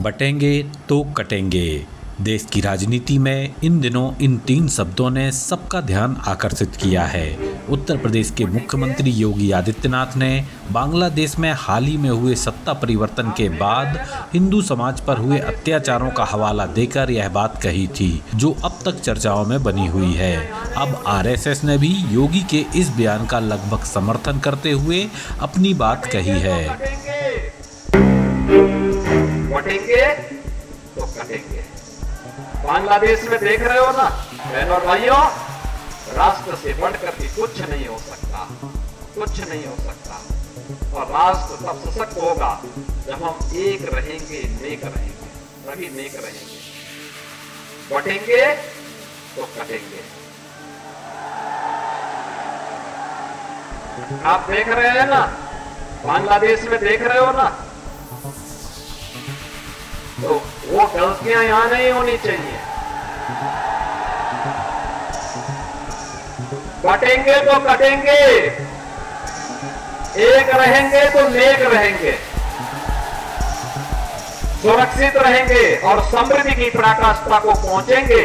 बटेंगे तो कटेंगे। देश की राजनीति में इन दिनों इन तीन शब्दों ने सबका ध्यान आकर्षित किया है। उत्तर प्रदेश के मुख्यमंत्री योगी आदित्यनाथ ने बांग्लादेश में हाल ही में हुए सत्ता परिवर्तन के बाद हिंदू समाज पर हुए अत्याचारों का हवाला देकर यह बात कही थी, जो अब तक चर्चाओं में बनी हुई है। अब आरएसएस ने भी योगी के इस बयान का लगभग समर्थन करते हुए अपनी बात कही है। बटेंगे तो कटेंगे। बांग्लादेश में देख रहे हो ना बहनों और भाइयों, राष्ट्र से बढ़कर के कुछ नहीं हो सकता, कुछ नहीं हो सकता। और राष्ट्र तब सशक्त होगा जब हम एक रहेंगे, नेक रहेंगे, तभी नेक रहेंगे। बटेंगे तो कटेंगे। आप देख रहे हैं ना, बांग्लादेश में देख रहे हो ना, तो वो गलतियां यहां नहीं होनी चाहिए। बटेंगे तो कटेंगे, एक रहेंगे तो नेक रहेंगे, सुरक्षित रहेंगे और समृद्धि की पराकाष्ठा को पहुंचेंगे।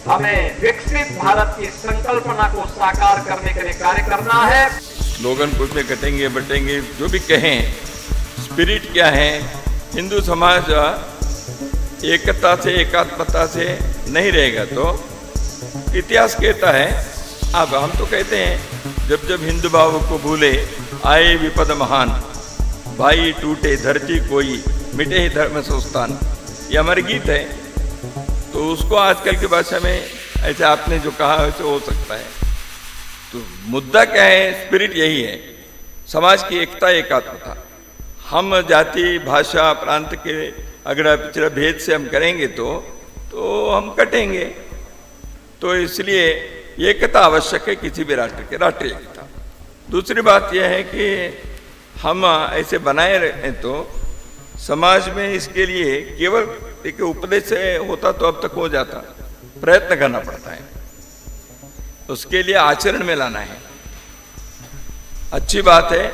हमें विकसित भारत की संकल्पना को साकार करने के लिए कार्य करना है। स्लोगन कुछ में कटेंगे बटेंगे जो भी कहें, स्पिरिट क्या है? हिंदू समाज एकता से एकात्मता से नहीं रहेगा तो इतिहास कहता है। अब हम तो कहते हैं जब जब हिंदू भाव को भूले आए विपद महान, भाई टूटे धरती कोई मिटे ही धर्म संस्थान, ये हमारे गीत है। तो उसको आजकल की भाषा में ऐसे आपने जो कहा वैसे हो सकता है। तो मुद्दा क्या है? स्पिरिट यही है, समाज की एकता एकात्मता। हम जाति भाषा प्रांत के अगर पिछड़ा भेद से हम करेंगे तो हम कटेंगे। तो इसलिए एकता आवश्यक है किसी भी राष्ट्र के, राष्ट्रीय एकता। दूसरी बात यह है कि हम ऐसे बनाए रहें तो समाज में इसके लिए केवल एक उपदेश से होता तो अब तक हो जाता, प्रयत्न करना पड़ता है, उसके लिए आचरण में लाना है। अच्छी बात है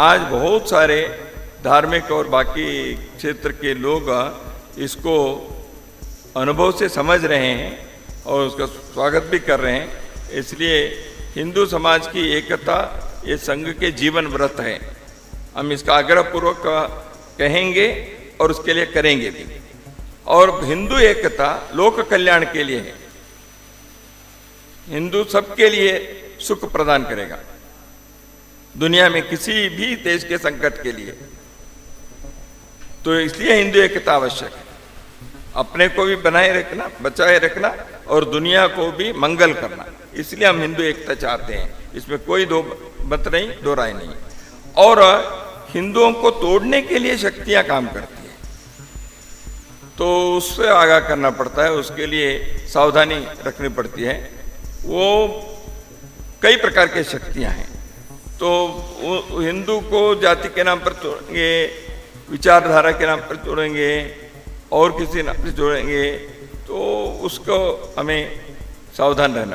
आज बहुत सारे धार्मिक और बाकी क्षेत्र के लोग इसको अनुभव से समझ रहे हैं और उसका स्वागत भी कर रहे हैं। इसलिए हिंदू समाज की एकता ये संघ के जीवन व्रत है। हम इसका आग्रहपूर्वक कहेंगे और उसके लिए करेंगे भी। और हिंदू एकता लोक कल्याण के लिए है। हिंदू सबके लिए सुख प्रदान करेगा, दुनिया में किसी भी देश के संकट के लिए। तो इसलिए हिंदू एकता आवश्यक है, अपने को भी बनाए रखना, बचाए रखना और दुनिया को भी मंगल करना। इसलिए हम हिंदू एकता चाहते हैं, इसमें कोई दो मत नहीं, दो राय नहीं। और हिंदुओं को तोड़ने के लिए शक्तियां काम करती हैं, तो उससे आगाह करना पड़ता है, उसके लिए सावधानी रखनी पड़ती है। वो कई प्रकार की शक्तियां हैं। तो वो हिंदू को जाति के नाम पर तोड़ेंगे, विचारधारा के नाम पर जोड़ेंगे और किसी नाम पर जोड़ेंगे, तो उसको हमें सावधान रहना।